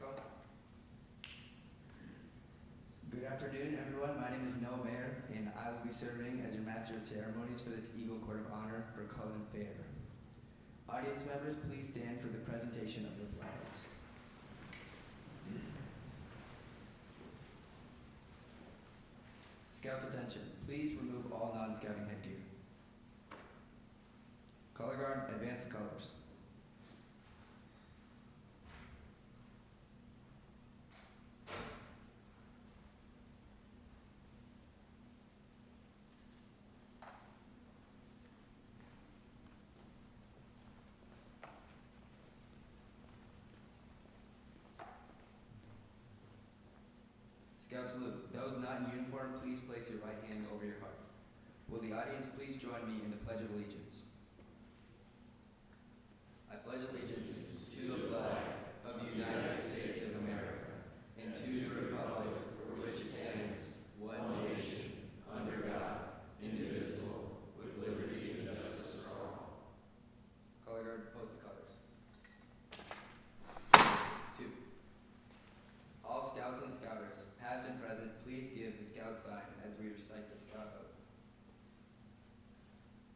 microphone. Good afternoon, everyone. My name is Noah Mayer, and I will be serving as your Master of Ceremonies for this Eagle Court of Honor for Cullan Fair. Audience members, please stand for the presentation of the flags. Scouts, attention. Please remove all non-scouting headgear. Color guard, advance the colors. Scout salute. Those not in uniform, please place your right hand over your heart. Will the audience please join me in the Pledge of Allegiance? I pledge allegiance to the flag of the United States of America and to the republic for which it stands, one nation, under God, indivisible, with liberty and justice for all. Color guard, post the colors. 2. All scouts and scouters, past and present, please give the scout sign as we recite the scout oath.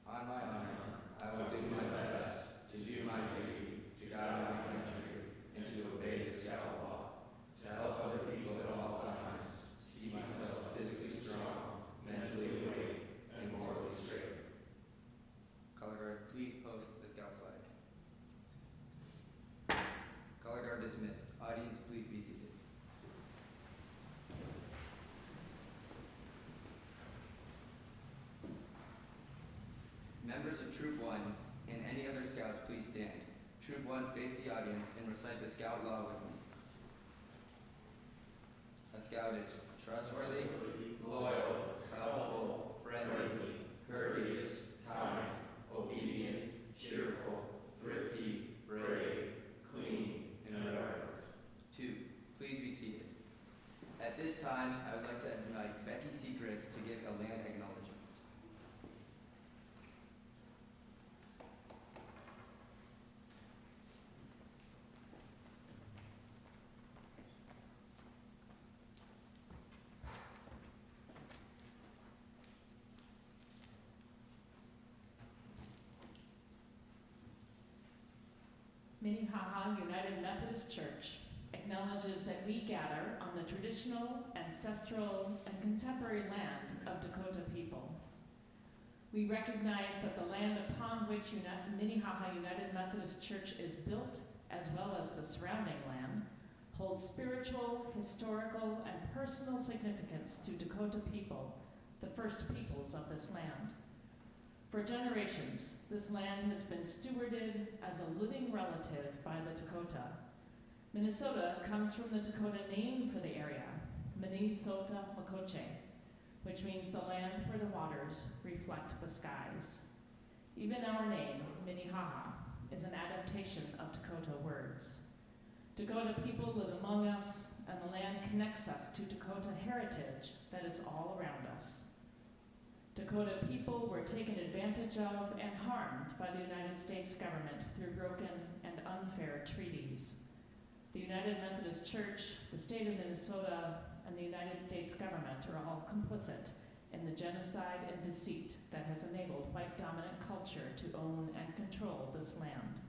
On my honor, I will do my best to do my duty, to guide my country, and to obey the scout law, to help other people at all times, to keep myself physically strong, mentally awake, and morally straight. Color guard, please post the scout flag. Color guard dismissed. Audience, please be seated. Members of Troop 1 and any other scouts, please stand. Troop 1, face the audience and recite the scout law with me. A scout is trustworthy, loyal, helpful, friendly, courteous, kind, obedient, cheerful, thrifty, brave, clean, and upright. 2, please be seated. At this time, I would like to invite Becky Secrets to give a land acknowledgement. Minnehaha United Methodist Church acknowledges that we gather on the traditional, ancestral, and contemporary land of Dakota people. We recognize that the land upon which Minnehaha United Methodist Church is built, as well as the surrounding land, holds spiritual, historical, and personal significance to Dakota people, the first peoples of this land. For generations, this land has been stewarded as a living relative by the Dakota. Minnesota comes from the Dakota name for the area, Minnesota Makoche, which means the land where the waters reflect the skies. Even our name, Minnehaha, is an adaptation of Dakota words. Dakota people live among us, and the land connects us to Dakota heritage that is all around us. Dakota people were taken advantage of and harmed by the United States government through broken and unfair treaties. The United Methodist Church, the state of Minnesota, and the United States government are all complicit in the genocide and deceit that has enabled white dominant culture to own and control this land.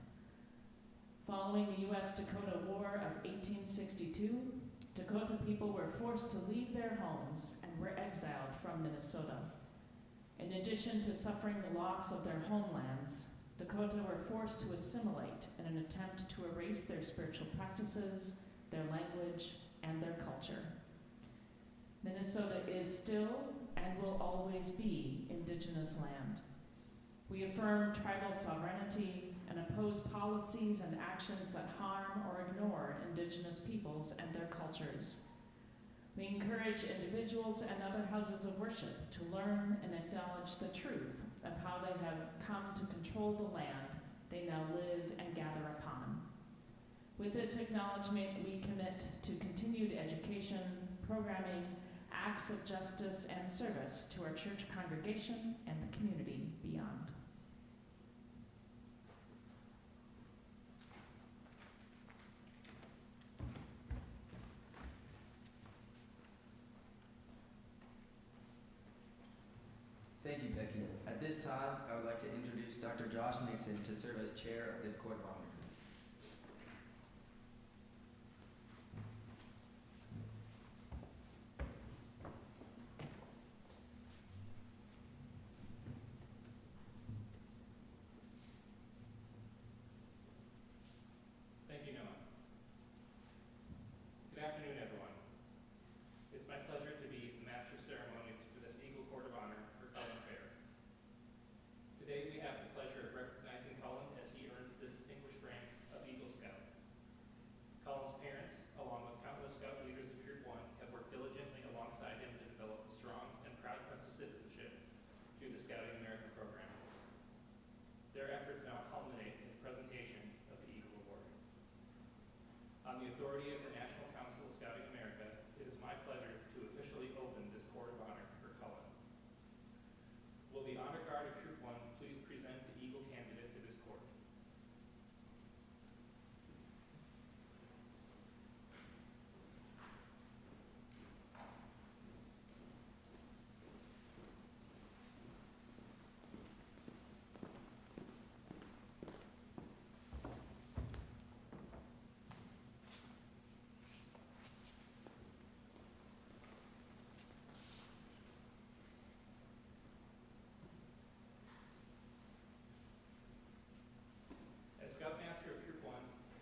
Following the U.S.-Dakota War of 1862, Dakota people were forced to leave their homes and were exiled from Minnesota. In addition to suffering the loss of their homelands, Dakota were forced to assimilate in an attempt to erase their spiritual practices, their language, and their culture. Minnesota is still and will always be indigenous land. We affirm tribal sovereignty and oppose policies and actions that harm or ignore indigenous peoples and their cultures. We encourage individuals and other houses of worship to learn and acknowledge the truth of how they have come to control the land they now live and gather upon. With this acknowledgement, we commit to continued education, programming, acts of justice, and service to our church congregation and the community beyond. Josh Nixon to serve as chair of this court of honor. Thank you, Noah. Good afternoon, everyone. It's my pleasure to be the Master of Ceremonies for this Eagle Court of Honor for Cullan Fair. Today we have the pleasure of recognizing Cullan as he earns the distinguished rank of Eagle Scout. Cullan's parents, along with countless Scout leaders of Troop 1, have worked diligently alongside him to develop a strong and proud sense of citizenship through the Scouting America program. Their efforts now culminate in the presentation of the Eagle Award. On the authority of the National Council of Scouting America, it is my pleasure to officially open this Court of Honor for Cullan. Will the Honor Guard of Troop 1 please present the Eagle candidate to this court? As Scoutmaster of Troop 1,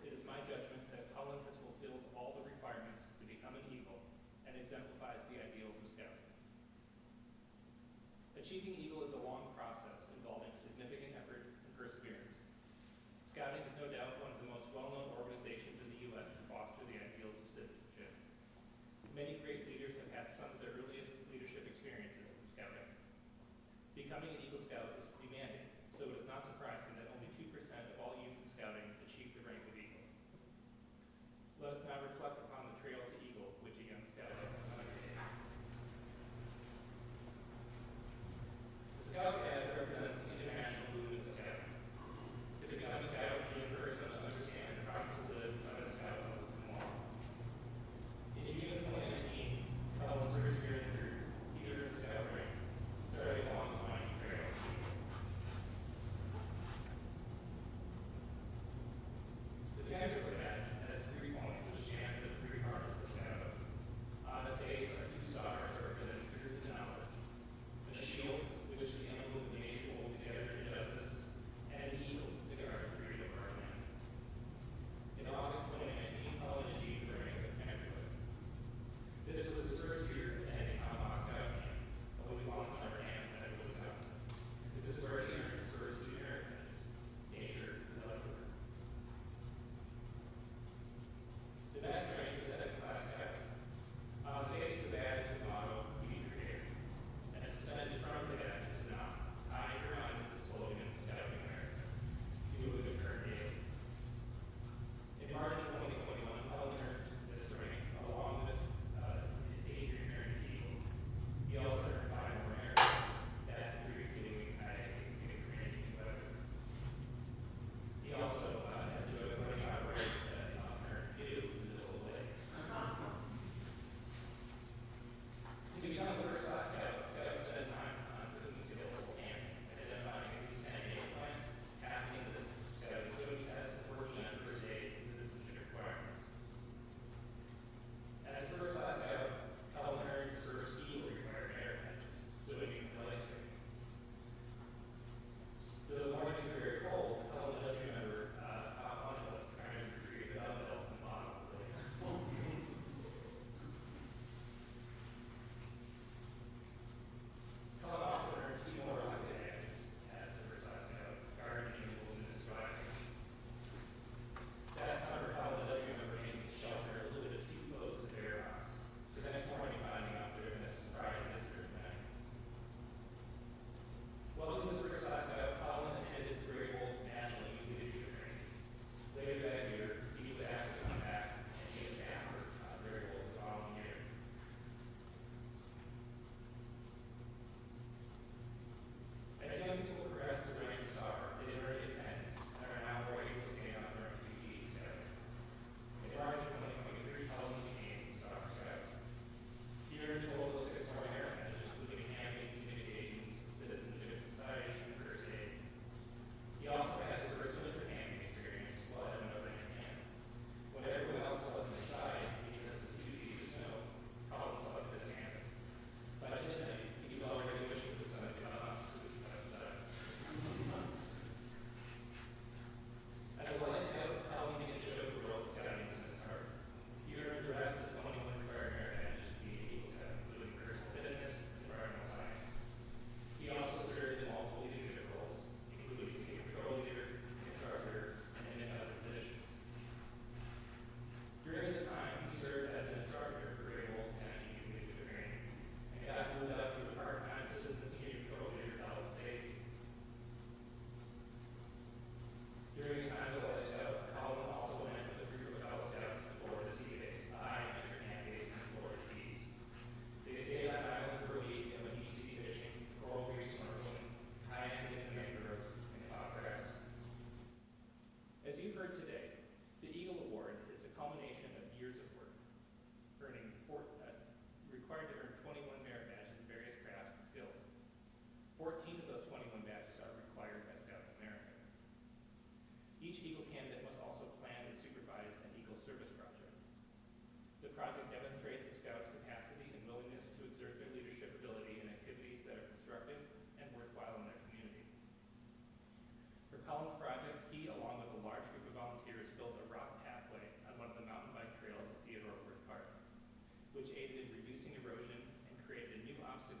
it is my judgment that Cullan has fulfilled all the requirements to become an Eagle and exemplifies the ideals of Scouting. Achieving Eagle is a long process involving significant effort and perseverance. Scouting is no doubt one of the most well-known organizations in the U.S. to foster the ideals of citizenship. Many great leaders have had some of their earliest leadership experiences in Scouting. Becoming an Eagle Scout is demanding, so it is not surprising that only 2% of all youth in Scouting achieve the rank of Eagle. Let us now reflect upon the trail to Eagle which a young Scout has undertaken. The Scout Guide represents the international movement of Scouting. To become a Scout, a young person must understand how to live as a Scout and belong. In June 2019, Cullan's first year in the troop, he earned the Scout rank, starting along the winding trail.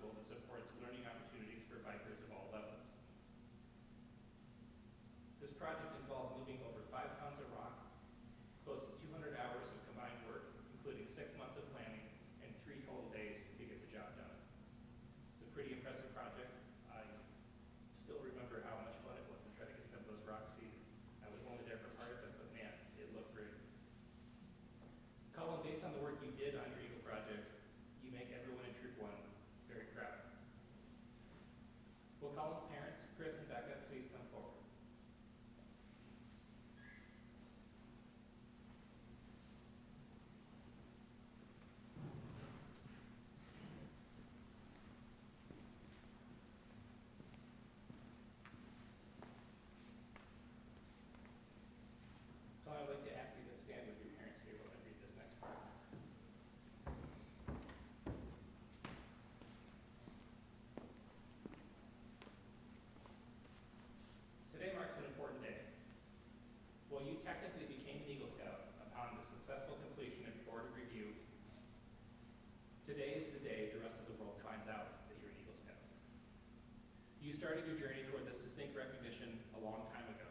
Festival that supports learning opportunities for bikers of all levels. This project involved moving over 5 tons of rock, close to 200 hours of combined work, including 6 months of planning and 3 total days to get the job done. It's a pretty impressive project. I still remember how much fun it was to try to get some of those rocks seeded. I was only there for part of it, but man, it looked great. Cullan, based on the work you did on your Eagle project, you make everyone in Troop 1 very proud. Will Cullan's parents, Chris and Becca, please come forward? So I'd like to ask you to stand with your parents here while I read this next part. Today marks an important day. While you technically became an Eagle Scout upon the successful completion of your board review, today is the day the rest of the world finds out that you're an Eagle Scout. You started your journey toward this distinct recognition a long time ago.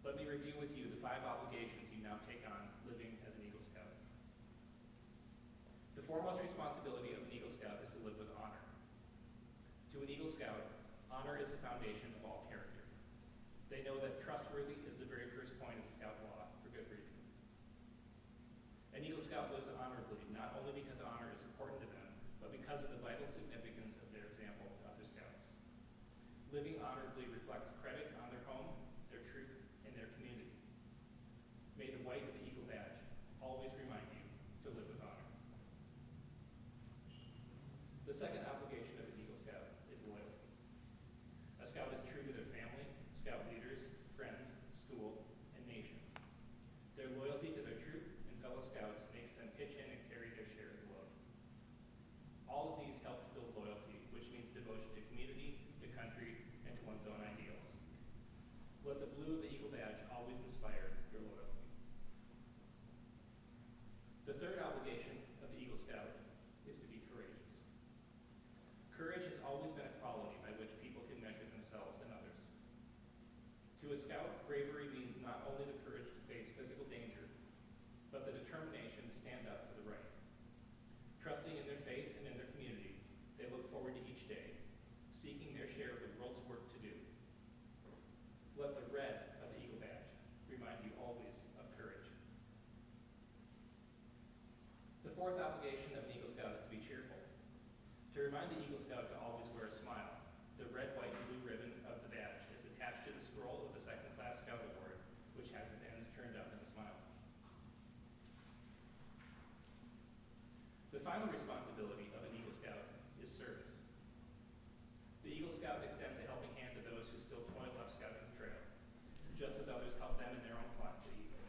Let me review with you the 5 obligations you now take on living as an Eagle Scout. The foremost responsibility of an Eagle Scout is to live with honor. To an Eagle Scout, honor is the foundation of all character. They know that trustworthy is the very first point of the Scout law for good reason. An Eagle Scout lives honorably not only because honor is important to them, but because of the vital significance of their example to other Scouts. Living honorably reflects credit on their home, their troop, and their community. May the white of the Eagle badge always remind you to live with honor. The second obligation of an Eagle Scout is loyalty. A Scout is true to their family, Scout leaders, friends, school, and nation. Their loyalty to their troop and fellow Scouts makes them pitch in and carry their share of the load. All of these help to build loyalty, which means devotion to community, to country, and to one's own ideals. Let the blue of the Eagle badge always inspire your loyalty. The third obligation of the Eagle Scout is to be courageous. Courage has always been a quality by which people can measure themselves and others. To a Scout, bravery means not only the courage to face physical danger, but the determination to stand up for the right. Trusting in their faith and in their community, they look forward to each day, seeking their share of the world's work to do. Let the red of the Eagle badge remind you always of courage. The fourth obligation of an Eagle Scout is to be cheerful. To remind the Eagle Scout to always wear a smile, the red, white, and blue ribbon of the badge is attached to the scroll of the second-class Scout Award, which has its ends turned up in a smile. The final responsibility of an Eagle Scout is service. The Eagle Scout extends a helping hand to those who still toil up Scouting's trail, just as others help them in their own climb to Eagle.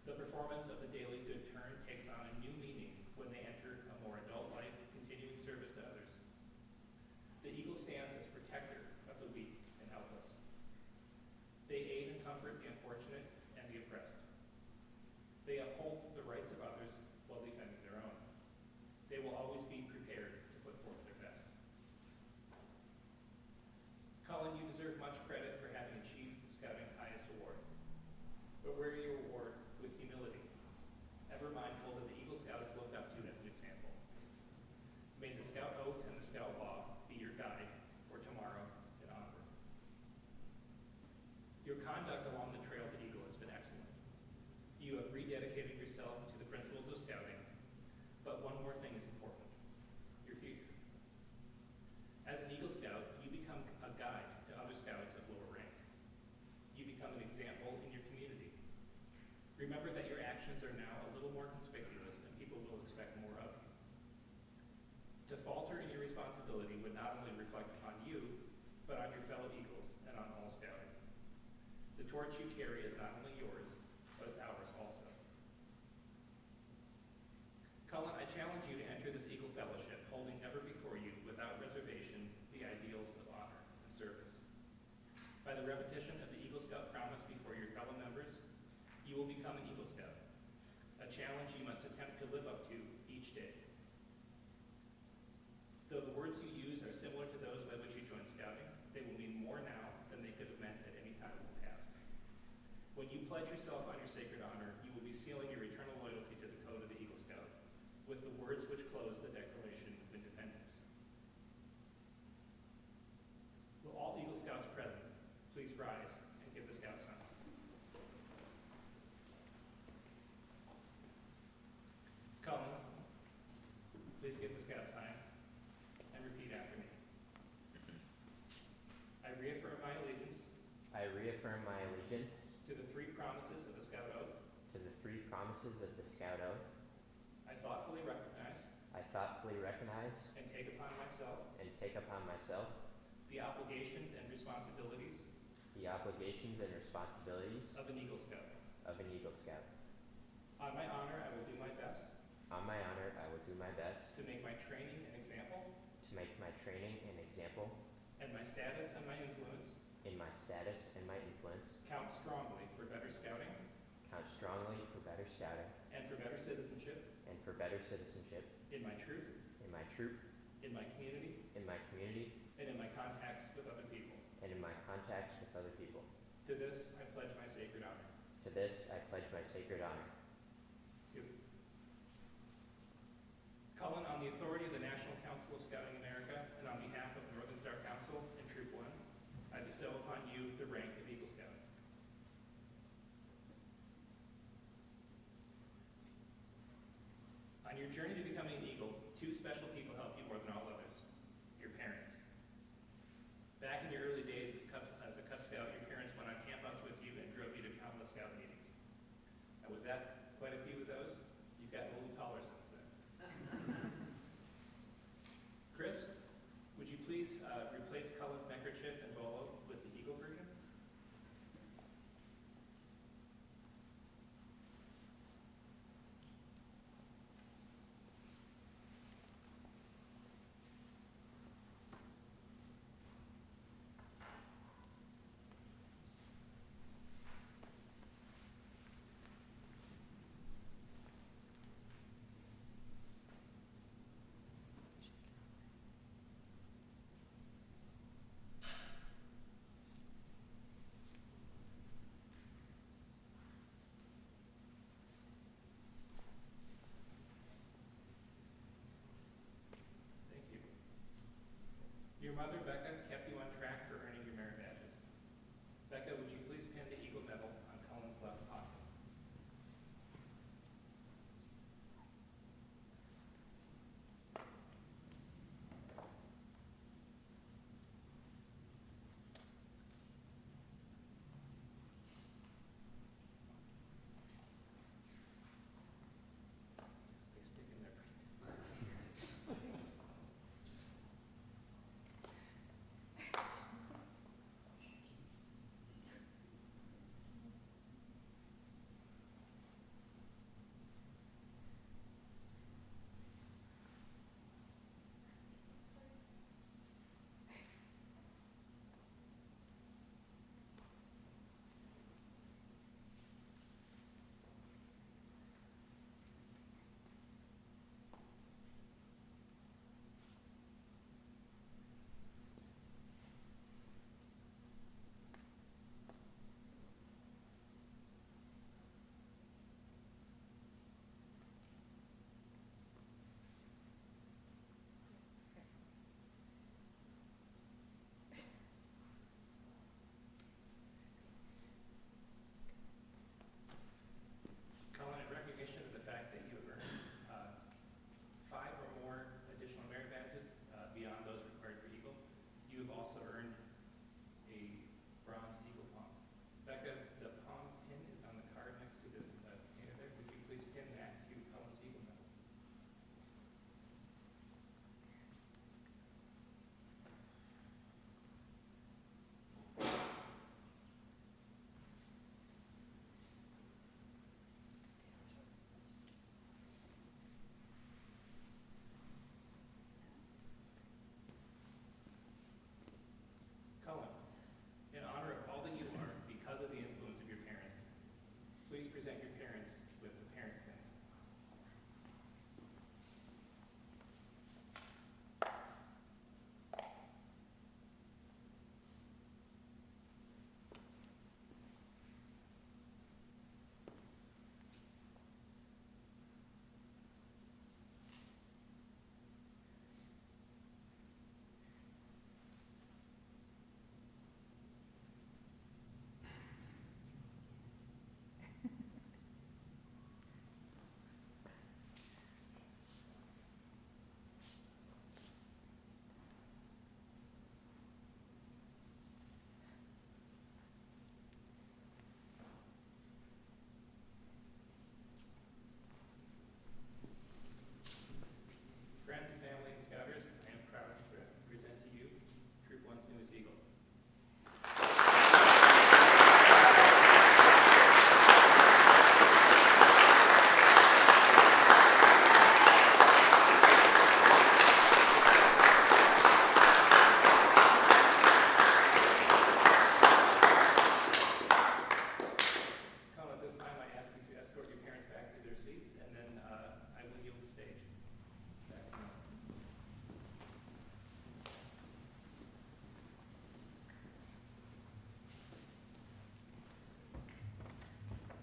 The performance of the daily good turn takes on a new meaning when they enter a more adult life, continuing service to others. The Eagle stands as protector of the weak and helpless. They aid and comfort the unfortunate and the oppressed. They uphold the rights of others while defending their own. They will always be prepared to put forth their best. Cullan, you deserve much credit for having achieved Scouting's highest award. But wear your award with humility, ever mindful that the Eagle Scout is looked up to as an example. May the Scout Oath and the Scout Law be your guide for tomorrow and onward. Your conduct along the trail to Eagle has been excellent. You have rededicated yourself to the principles of Scouting, but one more thing is important: your future. As an Eagle Scout, you become a guide to other Scouts of lower rank. You become an example in your community. Remember that your actions are now a little more conspicuous and people will expect more of you. To falter in your responsibility would not only reflect upon you, but on your fellow Eagles and on all Scouting. The torch you carry is not only yours, but it's ours also. Cullan, I challenge you to enter this Eagle Fellowship holding ever before you, without reservation, the ideals of honor and service. By the repetition of the Eagle Scout promise before your fellow members, you will become an Eagle Scout, a challenge you must attempt to live up to each day. Though the words you use are similar to those by which you joined scouting, they will mean more now than they could have meant at any time in the past. When you pledge yourself on your sacred honor, you will be sealing your eternal loyalty to the code of the Eagle Scout with the words which close the Declaration of Independence. Will all Eagle Scouts present please rise and give the Scout sign? Cullan, please give the Scout sign and repeat after me. I reaffirm my allegiance I reaffirm my allegiance to the three promises of the Scout Oath. to the three promises of the Scout Oath. I thoughtfully recognize I thoughtfully recognize and take upon myself and take upon myself the obligations and responsibilities the obligations and responsibilities of an Eagle Scout. of an Eagle Scout. On my honor, I will do my best On my honor, I will do my best to make my training an example to make my training an example and my status and my influence in my status and my influence, count strongly for better scouting count strongly for better scouting and for better citizenship and for better citizenship in my troop, in my troop, in my community, in my community, and in my contacts with other people. and in my contacts with other people. To this, I pledge my sacred honor. To this, I pledge my sacred honor. Two. Cullan, on the authority of the National Council of Scouting America and on behalf of the Northern Star Council and Troop 1, I bestow upon you the rank of Eagle Scout. On your journey to becoming an Eagle, two special people helped you more than all others: your parents. Back in your early days as a Cub Scout, your parents went on campouts with you and drove you to countless Scout meetings. I was at quite a few of those. You've gotten a little taller since then. Chris, would you please replace Cullen's neckerchief and bolo with the Eagle version?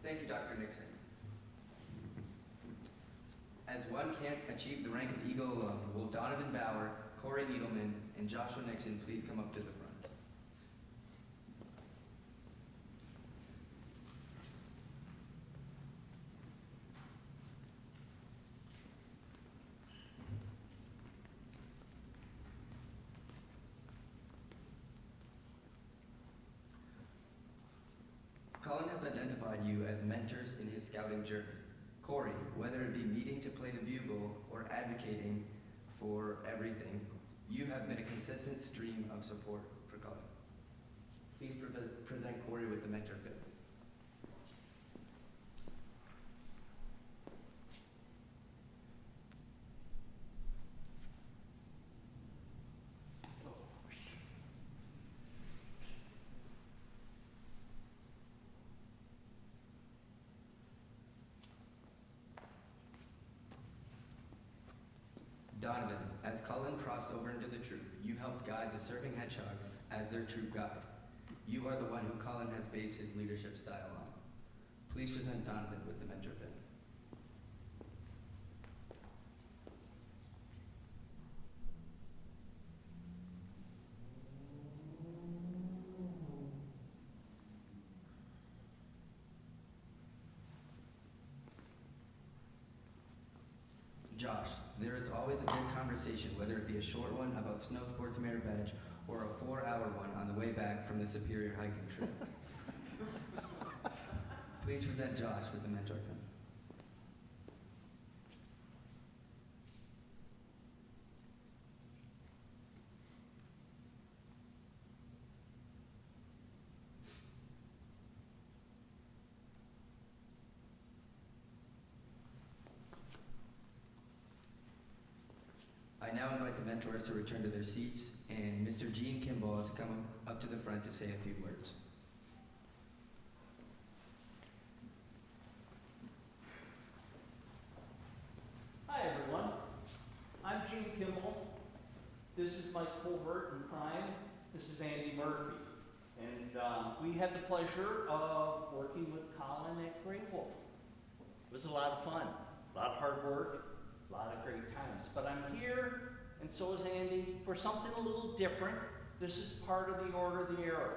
Thank you, Dr. Nixon. As one can't achieve the rank of Eagle alone, will Donovan Bauer, Corey Needleman, and Joshua Nixon please come up to the front? Cullan has identified you as mentors in his scouting journey. Corey, whether it be meeting to play the bugle or advocating for everything, you have been a consistent stream of support for Cullan. Please present Corey with the mentor pin. Donovan, as Cullan crossed over into the troop, you helped guide the serving hedgehogs as their troop guide. You are the one who Cullan has based his leadership style on. Please present Donovan with the mentor pin. Josh, there is always a good conversation, whether it be a short one about snow sports merit badge or a 4-hour one on the way back from the Superior hiking trip. Please present Josh with the mentor pin. I now invite the mentors to return to their seats and Mr. Gene Kimball to come up to the front to say a few words. Hi everyone, I'm Gene Kimball. This is my cohort in crime. This is Andy Murphy. And we had the pleasure of working with Cullan at Grey Wolf. It was a lot of fun, a lot of hard work, a lot of great times. But I'm here, and so is Andy, for something a little different. This is part of the Order of the Arrow.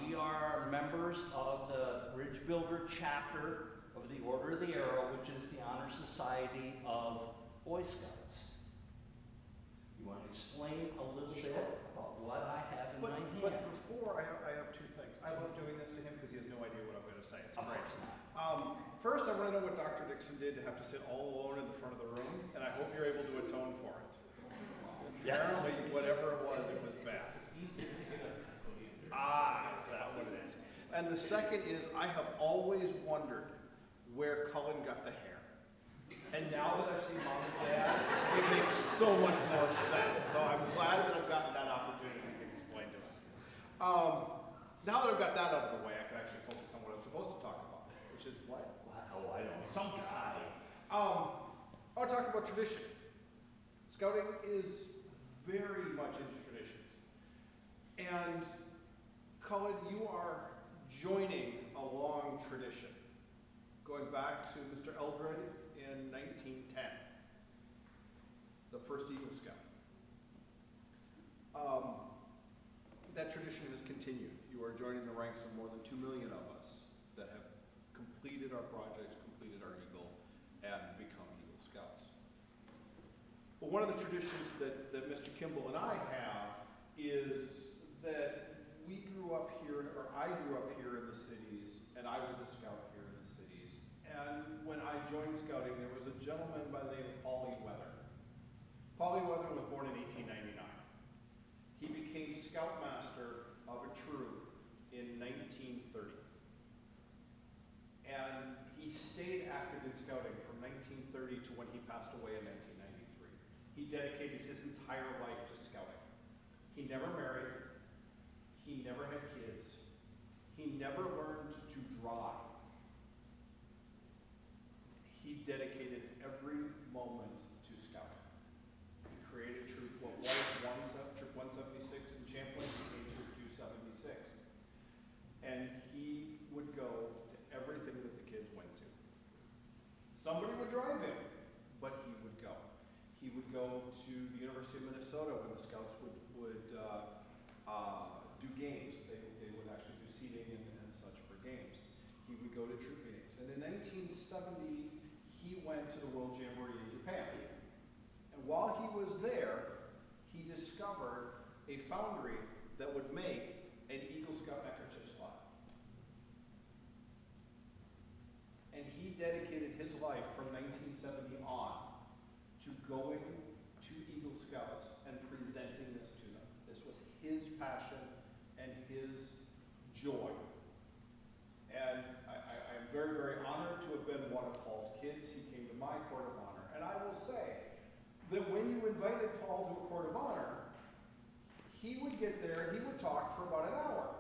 We are members of the Bridge Builder chapter of the Order of the Arrow, which is the honor society of Boy Scouts. You want to explain a little bit about what I have in my hand? But before, I have two things. I love doing this to him because he has no idea what I'm going to say. It's Of great. course not. First, I want to know what Dr. Dixon did to have to sit all alone in the front of the room, and I hope you're able to atone for it. Apparently, whatever it was bad. Is that what it is? And the second is, I have always wondered where Cullan got the hair. And now that I've seen Mom and Dad, it makes so much more sense. So I'm glad that I've gotten that opportunity to explain to us. Now that I've got that out of the way, I can actually focus on what I'm supposed to talk about, which is what? Wow, I don't know. Some guy. I want to talk about tradition. Scouting is very much into traditions. And Cullan, you are joining a long tradition, going back to Mr. Eldred in 1910, the first Eagle Scout. That tradition has continued. You are joining the ranks of more than 2 million of us that have completed our projects, completed our Eagle, and become Eagle Scouts. But one of the traditions that Mr. Kimball and I have is that we grew up here, or I grew up here in the cities, and I was a scout here in the cities. And when I joined scouting, there was a gentleman by the name of Paulie Weather. Paulie Weather was born in 1899. He became scoutmaster of a troop in 1930. And he stayed active in scouting from 1930 to when he passed away in 1993. He dedicated his entire life to scouting. He never married. He never had kids. He never learned to drive. He dedicated every moment to scouting. He created Troop, what was Troop 176 in Champlain, became Troop 276. And he would go to everything He would go to the University of Minnesota when the Scouts would do games. They would actually do seating and such for games. He would go to troop meetings. And in 1970, he went to the World Jamboree in Japan. And while he was there, he discovered a foundry that would make an Eagle Scout neckerchief slide. And he dedicated his life from 1970 on to going to Eagle Scouts and presenting this to them. This was his passion and his joy. And I'm very, very honored to have been one of Paul's kids. He came to my court of honor. And I will say that when you invited Paul to a court of honor, he would get there, he would talk for about an hour.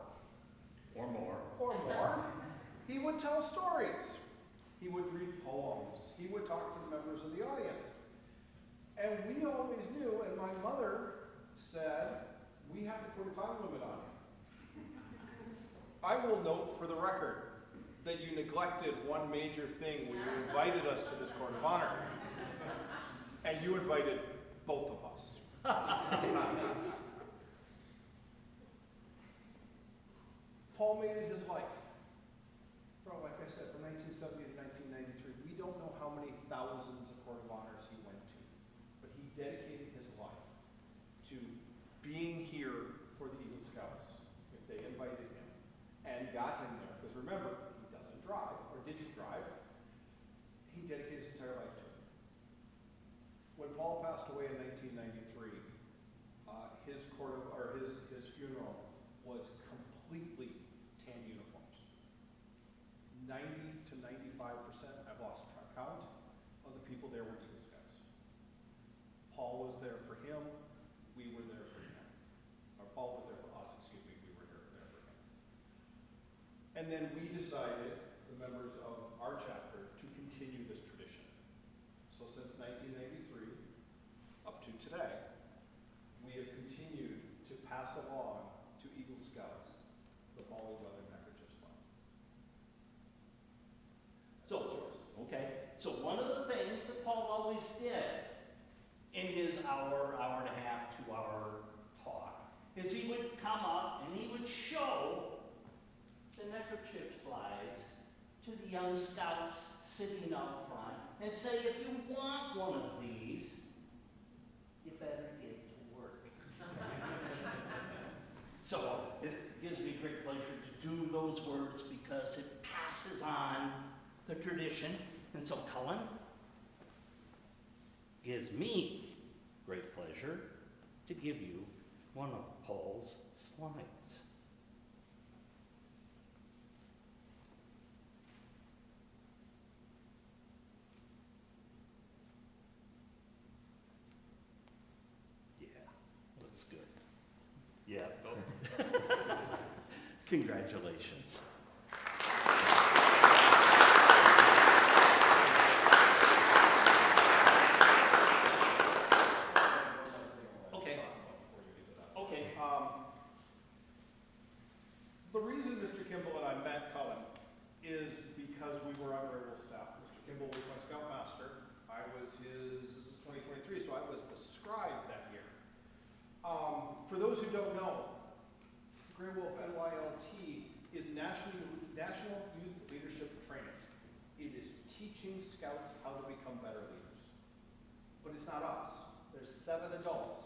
Or more. Or more. He would tell stories. He would read poems. He would talk to the members of the audience. And we always knew, and my mother said, we have to put a time limit on you. I will note for the record that you neglected one major thing when you invited us to this court of honor. And you invited both of us. Paul made it his life. From, like I said, from 1970 to 1993. We don't know how many thousands of court of honors he went to, but he dedicated his life to being here for the Eagle Scouts, if they invited him, and got him there. Because remember, he doesn't drive, or didn't drive. He dedicated his entire life to it. When Paul passed away in 1993, his funeral was completely tan uniforms. 90 to 95%, I've lost count, of the people there were Eagle Scouts. Paul was there for him, we were there for him. Or Paul was there for us, excuse me, we were there for him. And then we decided, the members of our chapter, to continue this tradition. So since 1993, up to today, we have continued to pass along to Eagle Scouts the Paul Weather neckerchief slide. So, okay, so one of the things that Paul always did in his hour and a half, 2-hour talk is he would come up and he would show the neckerchief slides to the young scouts sitting up front and say, if you want one of these, you better get to work. So it gives me great pleasure to do those words because it passes on the tradition. And so Cullan gives me great pleasure to give you one of Paul's slides. Yeah, looks good. Yeah. Congratulations. The reason Mr. Kimball and I met Cullan is because we were on Rebel staff. Mr. Kimball was my scoutmaster. I was this is 2023, so I was the scribe that year. For those who don't know, Grey Wolf NYLT is National Youth Leadership Training. It is teaching scouts how to become better leaders. But it's not us. There's 7 adults.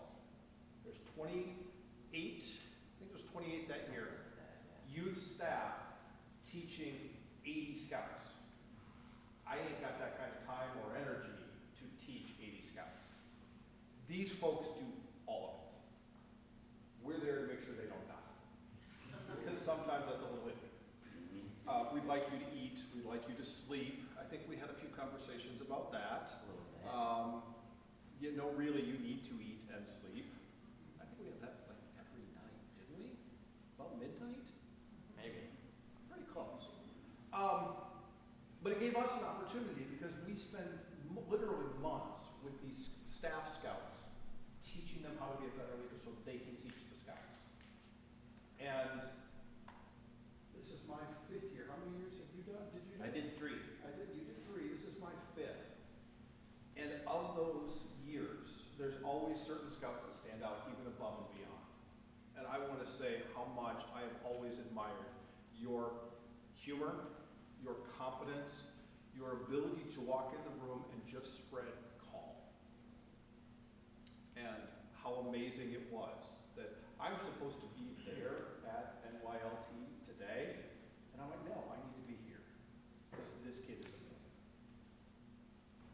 There's 28, I think there's 28 that year, youth staff teaching 80 scouts. I ain't got that kind of time or energy to teach 80 scouts. These folks do all of it. We're there to make sure they don't die. Because sometimes that's a little iffy. We'd like you to eat, we'd like you to sleep. I think we had a few conversations about that. Really, you need to eat and sleep. I think we had that like every night, didn't we? About midnight? Maybe. Pretty close. But it gave us an opportunity because we spend literally months with these staff scouts teaching them how to be a better leader so they can teach the scouts. And this is my 5th year. How many years have you done? Did you do? I did 3. You did 3. This is my 5th. And of those years, always certain scouts that stand out even above and beyond. And I want to say how much I have always admired your humor, your competence, your ability to walk in the room and just spread calm. And how amazing it was that I'm supposed to be there at NYLT today, and I'm like, no, I need to be here, because this kid is amazing.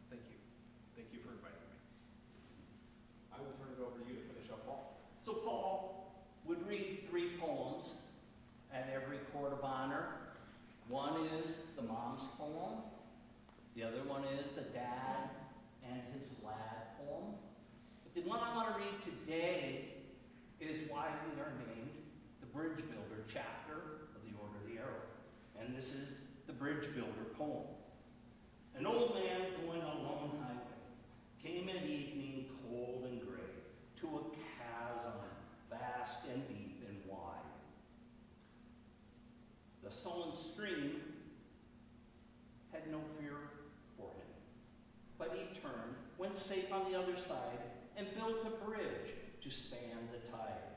Thank you. Thank you for inviting me. I will turn it over to you to finish up, Paul. So Paul would read 3 poems at every court of honor. One is the mom's poem. The other one is the dad and his lad poem. But the one I want to read today is why we are named the Bridge Builder chapter of the Order of the Arrow. And this is the Bridge Builder poem. An old man going a lone highway came at evening cold and gray to a chasm vast and deep and wide. The sullen stream had no fear for him, but he turned, went safe on the other side, and built a bridge to span the tide.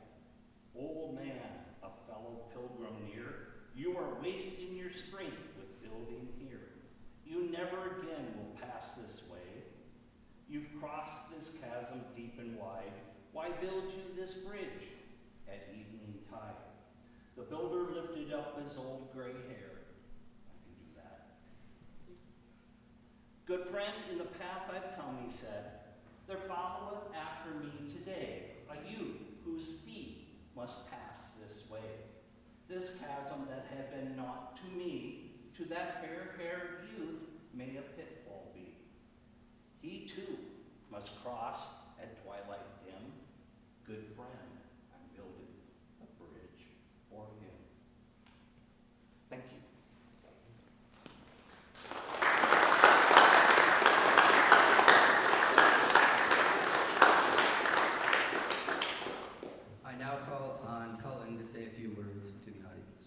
Old man, a fellow pilgrim near, you are wasting your strength with building here. You never again will pass this way. You've crossed this chasm deep and wide. Why build you this bridge at evening tide? The builder lifted up his old gray hair. I can do that. Good friend, in the path I've come, he said, there followeth after me today a youth whose feet must pass this way. This chasm that had been naught to me, to that fair-haired youth may a pitfall be. He too must cross at twilight dim. Good friend, I'm building a bridge for him. Thank you. I now call on Cullan to say a few words to the audience.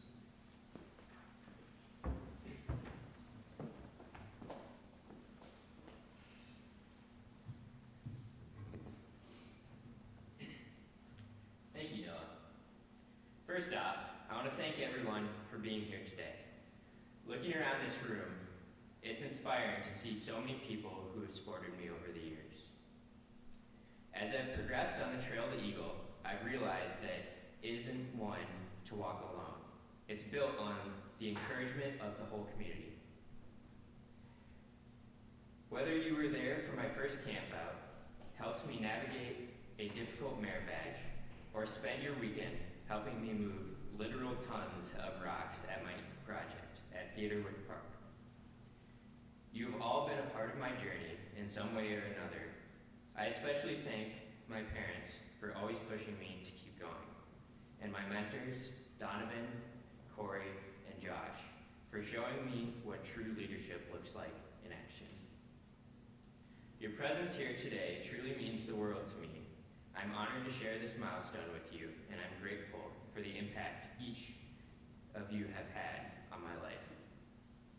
Thank you, Dylan. First off, I want to thank everyone for being here today. Looking around this room, it's inspiring to see so many people who have supported me over the years. As I've progressed on the Trail to Eagle, I've realized that it isn't one to walk alone. It's built on the encouragement of the whole community. Whether you were there for my first camp out, helped me navigate a difficult merit badge, or spend your weekend helping me move literal tons of rocks at my project at Theodorworth Park. You have all been a part of my journey in some way or another. I especially thank my parents for always pushing me to keep going, and my mentors, Donovan, Corey, and Josh, for showing me what true leadership looks like in action. Your presence here today truly means the world to me. I'm honored to share this milestone with you, and I'm grateful for the impact each of you have had on my life.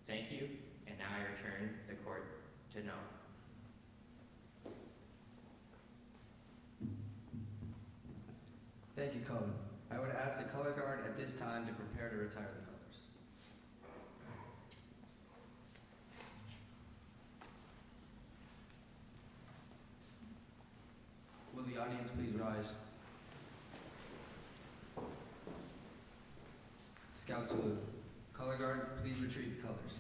Thank you, and now I return the court to Noah. Thank you, Cullan. I would ask the color guard at this time to prepare to retire the colors. Will the audience please rise? Scout salute. Color guard, please retrieve the colors.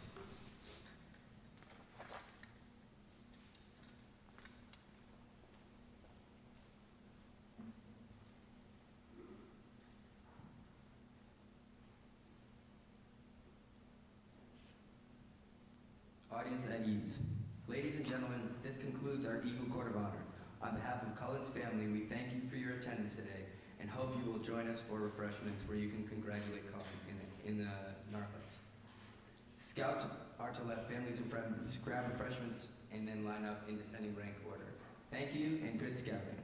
Audience at ease. Ladies and gentlemen, this concludes our Eagle Court of Honor. On behalf of Cullan's family, we thank you for your attendance today and hope you will join us for refreshments where you can congratulate Cullan in the narthex. Scouts are to let families and friends grab refreshments and then line up in descending rank order. Thank you and good scouting.